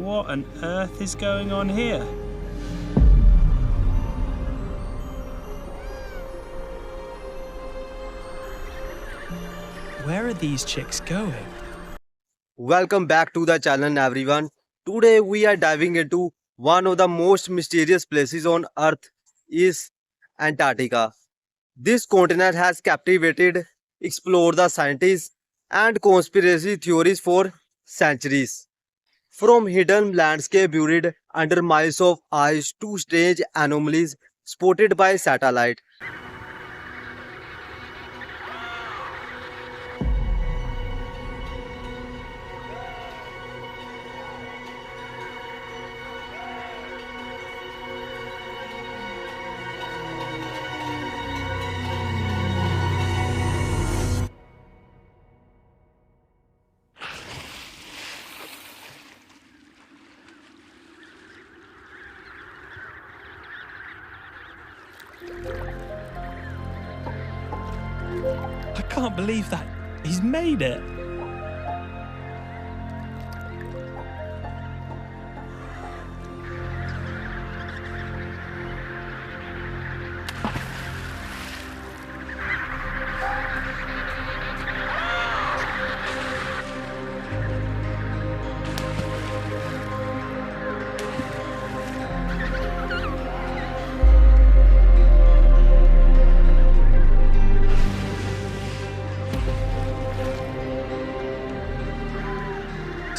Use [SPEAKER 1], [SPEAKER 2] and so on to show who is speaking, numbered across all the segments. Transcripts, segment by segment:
[SPEAKER 1] What on earth is going on here? Where are these chicks going?
[SPEAKER 2] Welcome back to the channel everyone. Today we are diving into one of the most mysterious places on earth is Antarctica. This continent has captivated, explored the scientists and conspiracy theories for centuries. From hidden landscape buried under miles of ice to strange anomalies spotted by satellite.
[SPEAKER 1] I can't believe that. He's made it.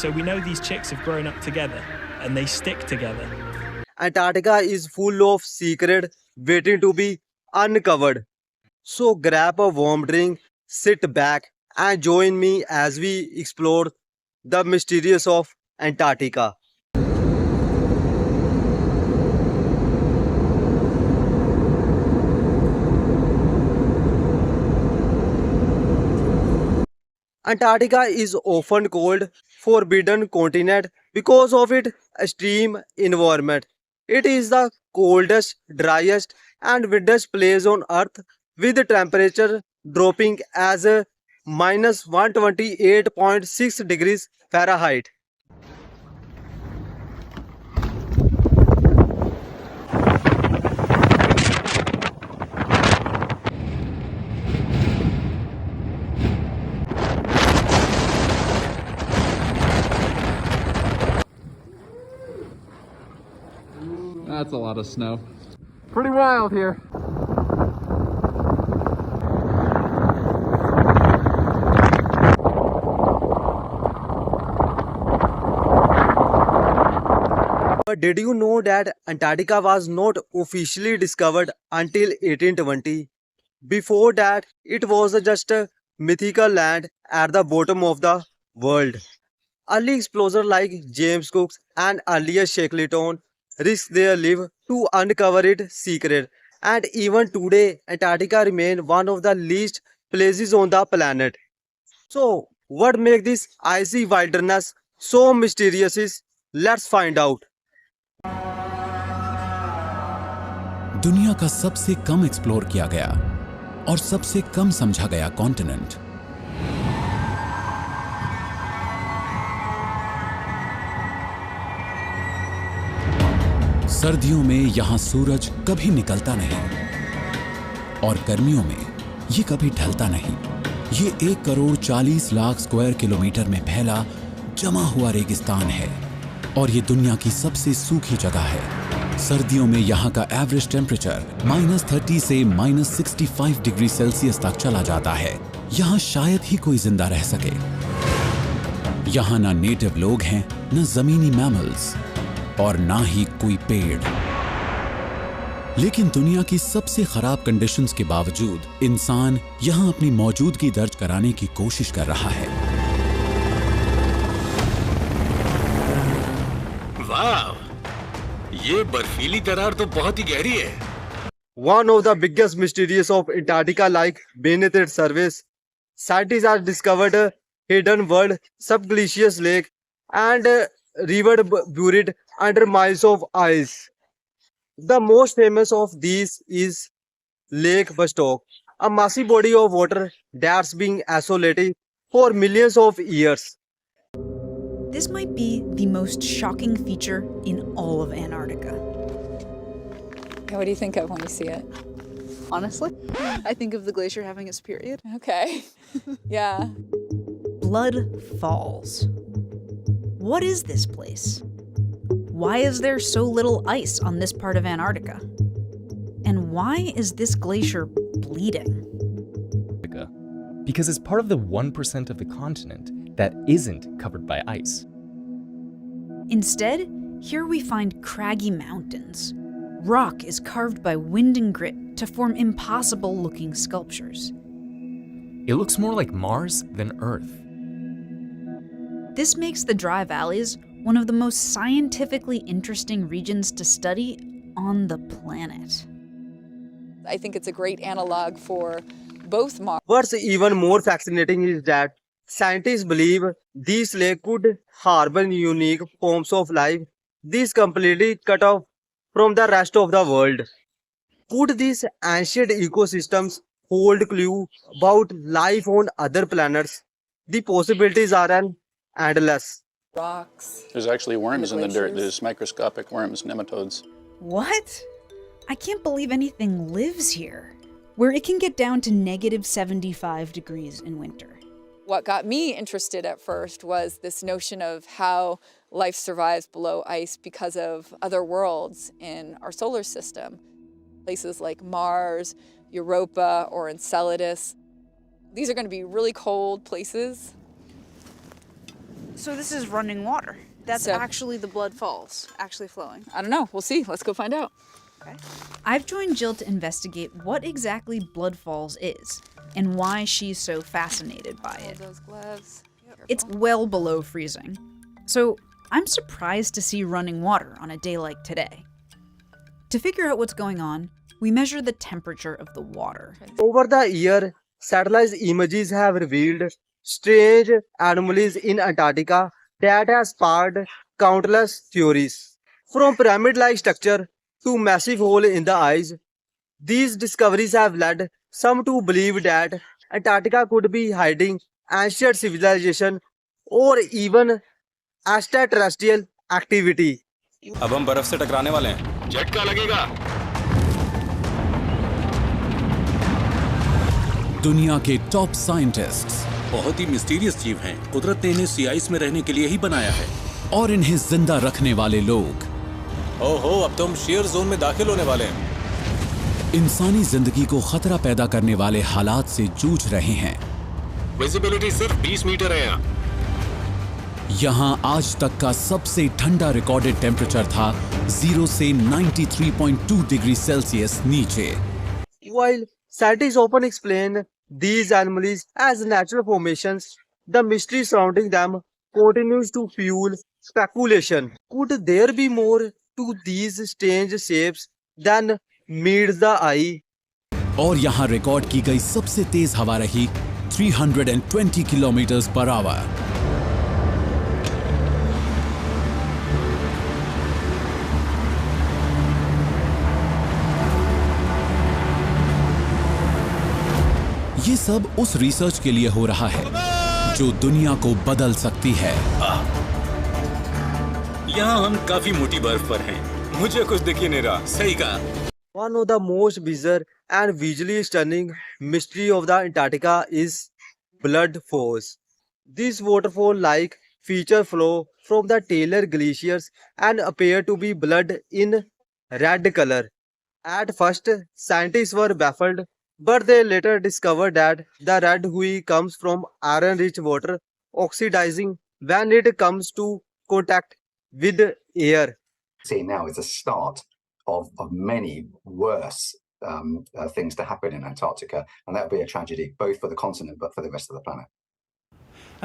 [SPEAKER 1] So we know these chicks have grown up together and they stick together.
[SPEAKER 2] Antarctica is full of secret waiting to be uncovered. So grab a warm drink, sit back, and join me as we explore the mysteries of Antarctica. Antarctica is often called forbidden continent because of its extreme environment. It is the coldest, driest and wildest place on earth with temperature dropping as a minus 128.6 degrees Fahrenheit.
[SPEAKER 3] That's a lot of snow. Pretty wild here.
[SPEAKER 2] But did you know that Antarctica was not officially discovered until 1820? Before that, it was just a mythical land at the bottom of the world. Early explorers like James Cook and earlier Shackleton risked their life to uncover its secret. And even today, Antarctica remains one of the least places on the planet. So, what makes this icy wilderness so mysterious is let's find out.
[SPEAKER 4] दुनिया का सबसे कम explore किया गया और सबसे कम समझा गया continent. सर्दियों में यहां सूरज कभी निकलता नहीं और गर्मियों में ये कभी ढलता नहीं। ये 1 करोड़ 40 लाख स्क्वायर किलोमीटर में फैला जमा हुआ रेगिस्तान है और ये दुनिया की सबसे सूखी जगह है। सर्दियों में यहाँ का एवरेज टेम्परेचर -30 से -65 डिग्री सेल्सियस तक चला जाता है। यहाँ शायद ही कोई जिंदा रह सके। यहाँ ना नेटिव लोग हैं, न जमीनी मैमल्स और ना ही कोई पेड़। लेकिन दुनिया की सबसे खराब कंडीशंस के बावजूद इंसान यहाँ अपनी मौजूदगी दर्ज कराने की कोशिश कर रहा है।
[SPEAKER 5] वाह, ये बर्फीली दरार तो बहुत ही गहरी है।
[SPEAKER 2] One of the biggest mysteries of Antarctica lies beneath its surface. Scientists have discovered a hidden world, subglacial lake, and a river buried under miles of ice. The most famous of these is Lake Vostok, a massive body of water that's been isolated for millions of years.
[SPEAKER 6] This might be the most shocking feature in all of Antarctica.
[SPEAKER 7] What do you think of when you see it?
[SPEAKER 8] Honestly, I think of the glacier having its period.
[SPEAKER 7] Okay. Yeah.
[SPEAKER 6] Blood Falls. What is this place? Why is there so little ice on this part of Antarctica? And why is this glacier bleeding?
[SPEAKER 9] Because it's part of the 1% of the continent that isn't covered by ice.
[SPEAKER 6] Instead, here we find craggy mountains. Rock is carved by wind and grit to form impossible-looking sculptures.
[SPEAKER 9] It looks more like Mars than Earth.
[SPEAKER 6] This makes the Dry Valleys one of the most scientifically interesting regions to study on the planet.
[SPEAKER 7] I think it's a great analog for both Mars.
[SPEAKER 2] What's even more fascinating is that scientists believe these lakes could harbor unique forms of life. These completely cut off from the rest of the world. Could these ancient ecosystems hold clue about life on other planets? The possibilities are endless.
[SPEAKER 7] Rocks.
[SPEAKER 10] There's actually worms in the dirt.
[SPEAKER 7] glaciers.
[SPEAKER 10] There's microscopic worms, nematodes.
[SPEAKER 6] What? I can't believe anything lives here, where it can get down to negative 75 degrees in winter.
[SPEAKER 7] What got me interested at first was this notion of how life survives below ice because of other worlds in our solar system. Places like Mars, Europa, or Enceladus. These are going to be really cold places.
[SPEAKER 8] So this is running water. That's
[SPEAKER 7] So-
[SPEAKER 8] actually the Blood Falls, actually flowing.
[SPEAKER 7] I don't know. We'll see. Let's go find out.
[SPEAKER 6] I've joined Jill to investigate what exactly Blood Falls is and why she's so fascinated by
[SPEAKER 7] All
[SPEAKER 6] it.
[SPEAKER 7] those gloves.
[SPEAKER 6] It's well below freezing, so I'm surprised to see running water on a day like today. To figure out what's going on, we measure the temperature of the water.
[SPEAKER 2] Over the year, satellite images have revealed strange anomalies in Antarctica that has sparked countless theories. From pyramid-like structure to massive hole in the ice, these discoveries have led some to believe that Antarctica could be hiding ancient civilization or even extraterrestrial activity.
[SPEAKER 5] अब हम बर्फ से टकराने वाले हैं। झटका लगेगा।
[SPEAKER 4] दुनिया के टॉप साइंटिस्ट्स
[SPEAKER 5] बहुत ही मिस्टीरियस जीव हैं। कुदरत ने इन्हें सी आइस में रहने के लिए ही बनाया है।
[SPEAKER 4] और इन्हें जिंदा रखने वाले लोग
[SPEAKER 5] ओहो, अब तो हम शेयर जोन में दाखिल होने वाले हैं।
[SPEAKER 4] इंसानी जिंदगी को खतरा पैदा करने वाले हालात से जूझ रहे हैं।
[SPEAKER 5] विजिबिलिटी सिर्फ 20 मीटर है यहाँ।
[SPEAKER 4] यहाँ आज तक का सबसे ठंडा रिकॉर्डेड टेम्परेचर था 0 से 93.2 डिग्री सेल्सियस नीचे।
[SPEAKER 2] While scientists often explain these anomalies as natural formations, the mystery surrounding them continues to fuel speculation. Could there be more to these strange shapes than meets the eye?
[SPEAKER 4] और यहाँ record की गई सबसे तेज हवा रही 320 kilometre per hour. ये सब उस रिसर्च के लिए हो रहा है जो दुनिया को बदल सकती है।
[SPEAKER 5] यहाँ हम काफी मोटी बर्फ पर हैं। मुझे कुछ दिख ही नहीं रहा। सही कहा।
[SPEAKER 2] One of the most bizarre and visually stunning mystery of the Antarctica is Blood Falls. These waterfall-like features flow from the Taylor glaciers and appear to be blood in red color. At first, scientists were baffled, but they later discovered that the red hue comes from iron-rich water oxidizing when it comes to contact with air.
[SPEAKER 11] Seeing now is the start of many worse things to happen in Antarctica, and that would be a tragedy both for the continent but for the rest of the planet.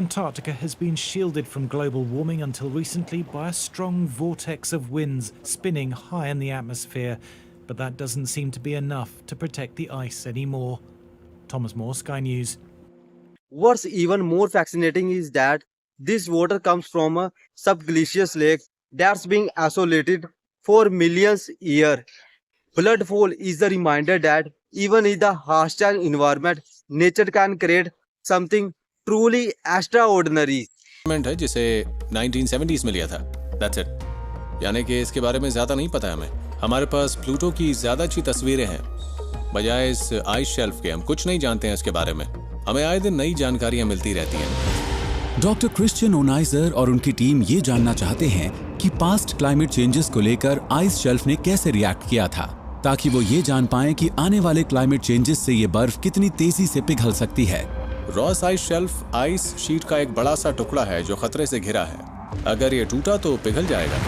[SPEAKER 12] Antarctica has been shielded from global warming until recently by a strong vortex of winds spinning high in the atmosphere, but that doesn't seem to be enough to protect the ice anymore. Thomas Moore, Sky News.
[SPEAKER 2] What's even more fascinating is that this water comes from a subglacial lake that's being isolated for millions years. Bloodfall is a reminder that even in the hostile environment, nature can create something truly extraordinary.
[SPEAKER 13] है जिसे 1970s में लिया था। That's it. यानी कि इसके बारे में ज्यादा नहीं पता है हमें। हमारे पास प्लूटो की ज्यादा अच्छी तस्वीरें हैं बजाय इस आइस शेल्फ के। हम कुछ नहीं जानते हैं इसके बारे में। हमें आए दिन नई जानकारियां मिलती रहती हैं।
[SPEAKER 4] डॉक्टर क्रिश्चियन ओनाइजर और उनकी टीम ये जानना चाहते हैं कि पास्ट क्लाइमेट चेंजेस को लेकर आइस शेल्फ ने कैसे रिएक्ट किया था, ताकि वो ये जान पाएं कि आने वाले क्लाइमेट चेंजेस से ये बर्फ कितनी तेजी से पिघल सकती है।
[SPEAKER 13] Ross ice shelf ice sheet का एक बड़ा सा टुकड़ा है जो खतरे से घिरा है। अगर ये टूटा तो पिघल जाएगा।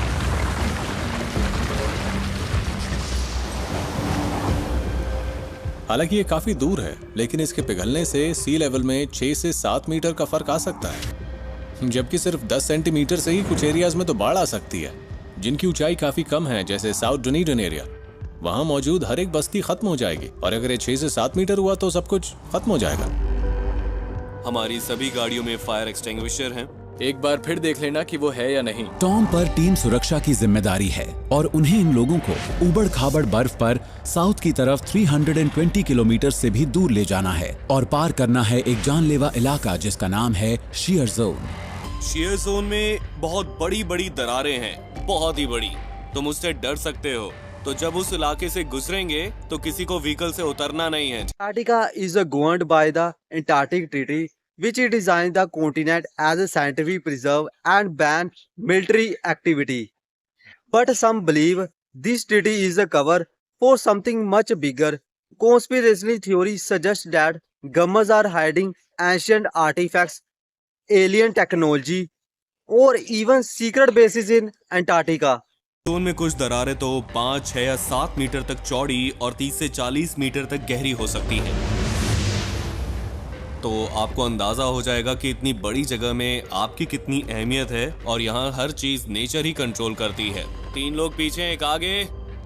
[SPEAKER 13] हालांकि ये काफी दूर है, लेकिन इसके पिघलने से सी लेवल में 6 से 7 मीटर का फर्क आ सकता है, जबकि सिर्फ 10 सेंटीमीटर से ही कुछ एरियाज में तो बाढ़ आ सकती है जिनकी ऊंचाई काफी कम है, जैसे साउथ डुनीडन एरिया। वहां मौजूद हर एक बस्ती खत्म हो जाएगी और अगर ये 6 से 7 मीटर हुआ तो सब कुछ खत्म हो जाएगा।
[SPEAKER 14] हमारी सभी गाड़ियों में फायर एक्सटिंग्विशर हैं।
[SPEAKER 15] एक बार फिर देख लेना कि वो है या नहीं।
[SPEAKER 4] टॉम पर टीम सुरक्षा की जिम्मेदारी है और उन्हें इन लोगों को उबड़ खाबड़ बर्फ पर साउथ की तरफ 320 किलोमीटर से भी दूर ले जाना है और पार करना है एक जानलेवा इलाका जिसका नाम है शियर जोन।
[SPEAKER 14] शियर जोन में बहुत बड़ी बड़ी दरारें हैं, बहुत ही बड़ी। तुम उससे डर सकते हो, तो जब उस इलाके से गुजरेंगे तो किसी को व्हीकल से उतरना नहीं है।
[SPEAKER 2] Antarctica is governed by the Antarctic Treaty, which designed the continent as a scientific preserve and ban military activity. But some believe this treaty is a cover for something much bigger. Conspiracy theories suggest that governments are hiding ancient artifacts, alien technology, or even secret bases in Antarctica.
[SPEAKER 14] Zone में कुछ दरारें तो 5, 6 या 7 metre तक चौड़ी और 30 से 40 metre तक गहरी हो सकती हैं। तो आपको अंदाजा हो जाएगा कि इतनी बड़ी जगह में आपकी कितनी अहमियत है और यहाँ हर चीज नेचर ही कंट्रोल करती है। 3 लोग पीछे, एक आगे,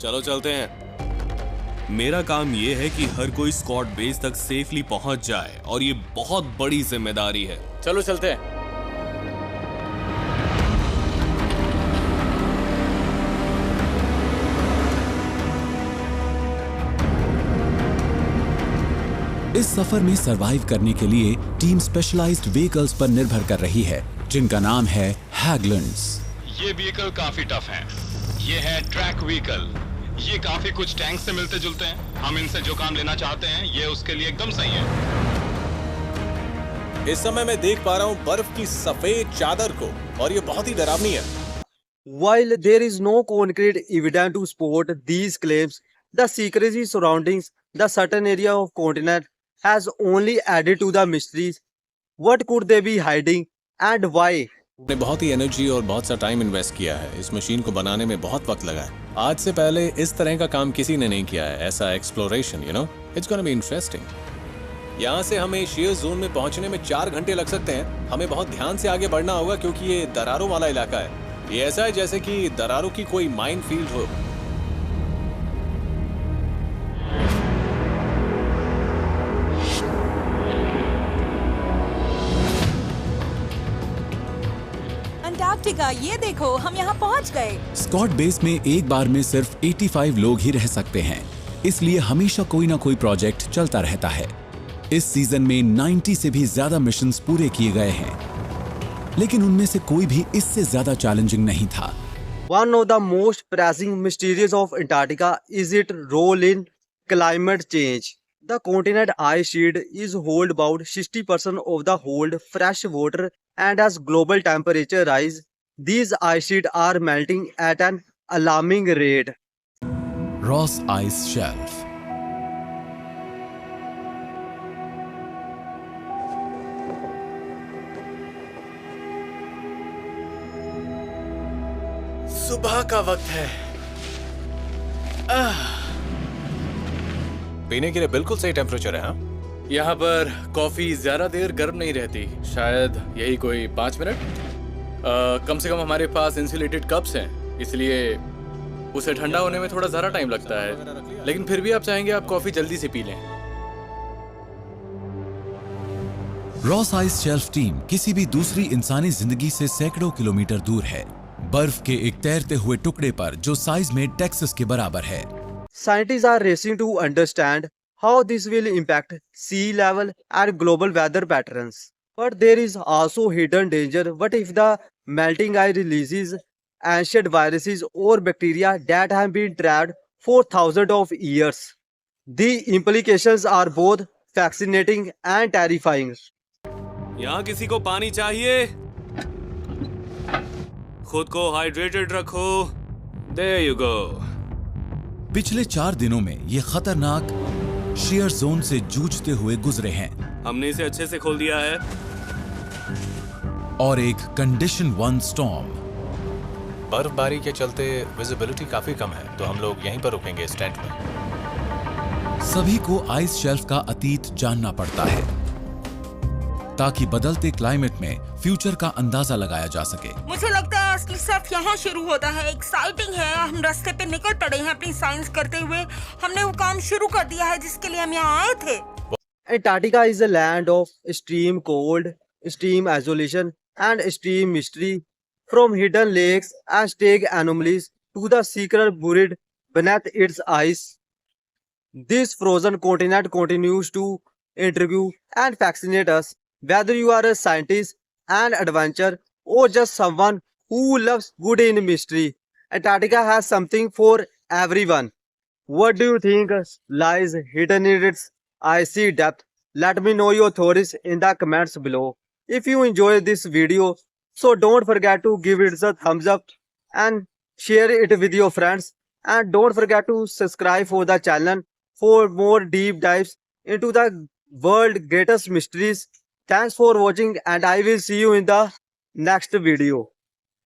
[SPEAKER 14] चलो चलते हैं। मेरा काम ये है कि हर कोई स्कॉट बेस तक सेफली पहुंच जाए और ये बहुत बड़ी जिम्मेदारी है।
[SPEAKER 15] चलो चलते हैं।
[SPEAKER 4] इस सफर में सरवाइव करने के लिए टीम स्पेशलाइज्ड व्हीकल्स पर निर्भर कर रही है, जिनका नाम है हैगलैंड्स।
[SPEAKER 5] ये व्हीकल काफी टफ है। ये है ट्रैक व्हीकल। ये काफी कुछ टैंक से मिलते जुलते हैं। हम इनसे जो काम लेना चाहते हैं ये उसके लिए एकदम सही है।
[SPEAKER 13] इस समय मैं देख पा रहा हूँ बर्फ की सफेद चादर को और ये बहुत ही डरावनी है।
[SPEAKER 2] While there is no concrete evidence to support these claims, the secrecy surrounding the certain area of continent has only added to the mysteries. What could they be hiding and why?
[SPEAKER 13] ने बहुत ही energy और बहुत सा time invest किया है। इस machine को बनाने में बहुत वक्त लगा है। आज से पहले इस तरह का काम किसी ने नहीं किया है, ऐसा exploration, you know, it's gonna be interesting. यहाँ से हमें शियर जोन में पहुंचने में 4 घंटे लग सकते हैं। हमें बहुत ध्यान से आगे बढ़ना होगा क्योंकि ये दरारों वाला इलाका है। ये ऐसा है जैसे कि दरारों की कोई माइन फील्ड हो।
[SPEAKER 16] अंटार्कटिका, ये देखो, हम यहाँ पहुँच गए।
[SPEAKER 4] स्कॉट बेस में एक बार में सिर्फ 85 लोग ही रह सकते हैं, इसलिए हमेशा कोई ना कोई प्रोजेक्ट चलता रहता है। इस सीजन में 90 से भी ज्यादा मिशंस पूरे किए गए हैं, लेकिन उनमें से कोई भी इससे ज्यादा चैलेंजिंग नहीं था।
[SPEAKER 2] One of the most pressing mysteries of Antarctica is its role in climate change. The continent ice sheet is hold about 60% of the hold fresh water, and as global temperature rise, these ice sheets are melting at an alarming rate.
[SPEAKER 4] Ross Ice Shelf.
[SPEAKER 15] सुबह का वक्त है।
[SPEAKER 13] पीने के लिए बिल्कुल सही temperature है। हाँ,
[SPEAKER 15] यहाँ पर कॉफी ज्यादा देर गर्म नहीं रहती, शायद यही कोई 5 मिनट। कम से कम हमारे पास इंसुलेटेड कप्स हैं, इसलिए उसे ठंडा होने में थोड़ा ज्यादा टाइम लगता है, लेकिन फिर भी आप चाहेंगे आप कॉफी जल्दी से पी लें।
[SPEAKER 4] रॉस आइस शेल्फ टीम किसी भी दूसरी इंसानी जिंदगी से सैकड़ों किलोमीटर दूर है, बर्फ के एक तैरते हुए टुकड़े पर जो साइज में टेक्सास के बराबर है।
[SPEAKER 2] Scientists are racing to understand how this will impact sea level and global weather patterns. But there is also hidden danger. What if the melting ice releases ancient viruses or bacteria that have been trapped for thousands of years? The implications are both fascinating and terrifying.
[SPEAKER 14] यहाँ किसी को पानी चाहिए? खुद को hydrated रखो। There you go.
[SPEAKER 4] पिछले 4 दिनों में ये खतरनाक शेयर जोन से जूझते हुए गुजरे हैं
[SPEAKER 14] हमने इसे अच्छे से खोल दिया है।
[SPEAKER 4] और एक कंडीशन 1 स्टॉर्म।
[SPEAKER 13] बर्फबारी के चलते विजिबिलिटी काफी कम है, तो हम लोग यहीं पर रुकेंगे इस टेंट में।
[SPEAKER 4] सभी को आइस शेल्फ का अतीत जानना पड़ता है ताकि बदलते क्लाइमेट में फ्यूचर का अंदाजा लगाया जा सके।
[SPEAKER 8] मुझे लगता है असली सर्फ यहाँ शुरू होता है। एक्साइटिंग है। हम रास्ते पे निकल पड़े हैं अपनी साइंस करते हुए। हमने वो काम शुरू कर दिया है जिसके लिए हम यहाँ आए थे।
[SPEAKER 2] Antarctica is a land of extreme cold, extreme isolation, and extreme mystery. From hidden lakes and stag anomalies to the secret buried beneath its ice, this frozen continent continues to intrigue and fascinate us. Whether you are a scientist, an adventurer, or just someone who loves good in mystery, Antarctica has something for everyone. What do you think lies hidden in its icy depth? Let me know your thoughts in the comments below. If you enjoyed this video, so don't forget to give it a thumbs up and share it with your friends. And don't forget to subscribe for the channel for more deep dives into the world's greatest mysteries. Thanks for watching and I will see you in the next video.